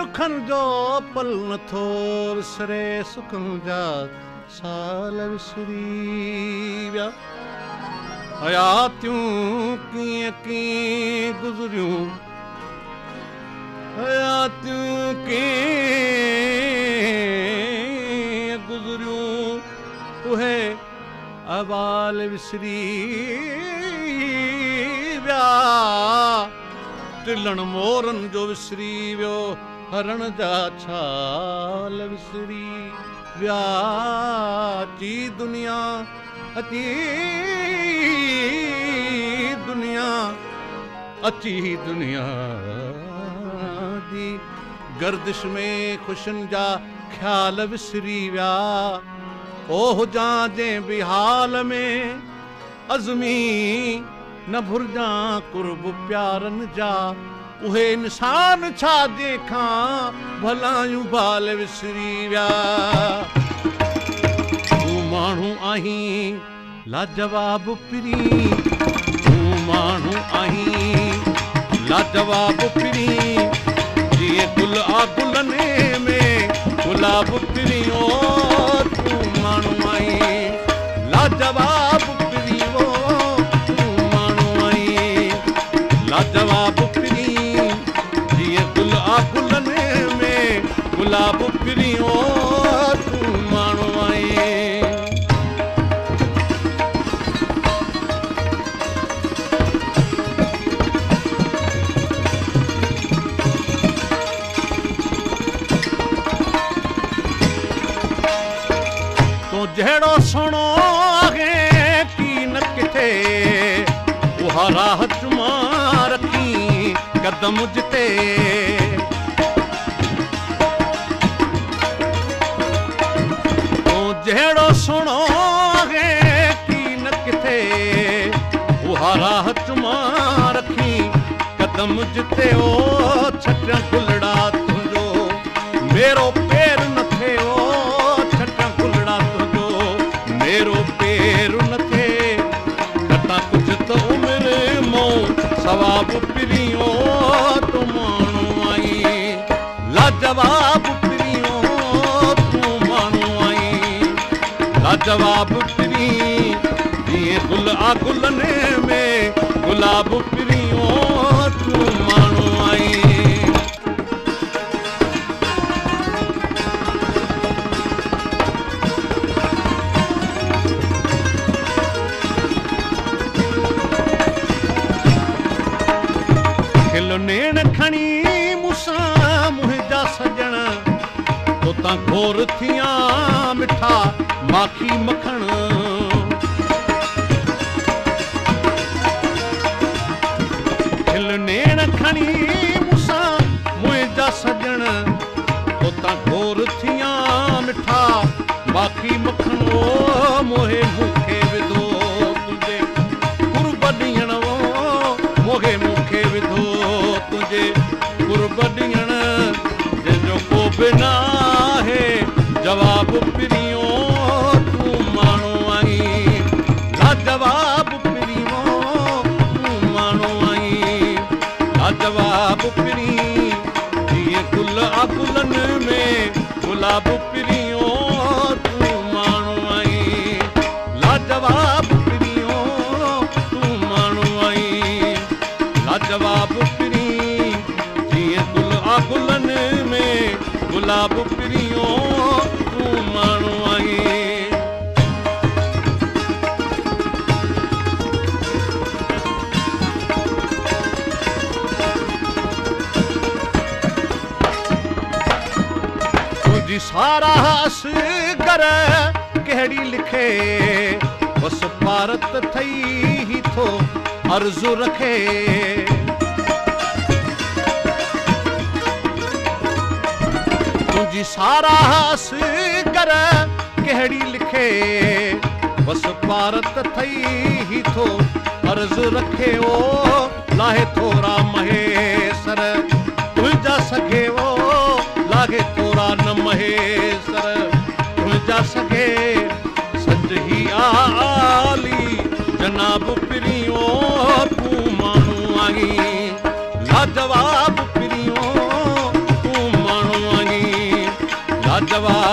ॾुखनि जो पल नथो विसरे सुखनि जा साल विसरी विया हयातियूं कीअं कीअं गुज़रियूं हयातियूं कीअं गुज़रियूं उहे अबाल विसरी विया टिलण मोरनि जो विसरी वियो हरण जा छाल विसरी विया अची दुनिया जी गर्दिश में ख़ुशियुनि जा ख़्याल विसरी विया ओ हुजां जंहिं बि हाल में अज़मी न भुरजां कुर्ब प्यारनि जा उहे निशान छा जंहिंखां भलायूं बाल विसरी विया तूं माण्हू आहीं लाजवाब पिरी तूं माण्हू आहीं लाजवाब पिरी जीअं गुल आ गुलनि में गुलाब पिरी ओ तूं माण्हू आहीं लाजवाब पिरी ओ तूं माण्हू आहीं लाजवाब पिरी जीअं गुल आ गुलनि में गुलाब पिरी ओ तूं माण्हू आहीं जहिड़ो सुहिणो आहे की न किथे उहा राह चुमा रखी कदम जिते तो जहिड़ो सुहिणो आहे की न किथे उहा राह चुमा रखी कदम जिते ओ छटिया गुलड़ा तुंहिंजो मेरो पेर न थे ओ मेरो पेर न थे कटा कुछ तो उम्र मो सवाब पिरियो तू माण्हू आई लाजवाब पिरियो तू माण्हू आई लाजवाब पिरी जीअं गुल आ गुलनि में गुलाब पिरियो तू माण्हू आई नेण खणी मूंसां मुंहिंजा सजण तोतां घोर थियां मिठा माखी मखण खिल नेण खणी मूंसां मुंहिंजा सजण तोतां घोर थियां मिठा माखी मखण ओ मोहे मूंखे विधो तुंहिंजे कुर्ब ॾियण मोहे मूंखे विधो तुझे कुर्ब ॾियण जंहिंजो को बि न आहे जवाब पिरियो तूं माण्हू आहीं लाजवाब पिरियो तूं माण्हू आहीं लाजवाब पिरी जीअं गुल आ गुलनि में गुलाब पिरियो तूं माण्हू आहीं लाजवाब पिरियो तूं माण्हू आहीं लाजवाब पिरी जीअं गुल आ गुलनि में गुलाब पिरियो तूं माण्हू आहीं तुंहिंजी सारास कर कहिड़ी लिखे बसि भारत ठही थो अर्ज़ु रखे तुंहिंजी सारास कर कहिड़ी लिखे बसि भारत ठही थो अर्ज़ु रखे ओ लाहे थोरा महेसर तुंहिंजा सघे ओ लाहे थोरा न महेसर तुंहिंजा सघे सच ही आली जनाब लाजवाब पिरियो तूं माण्हू वांगी लाजवाब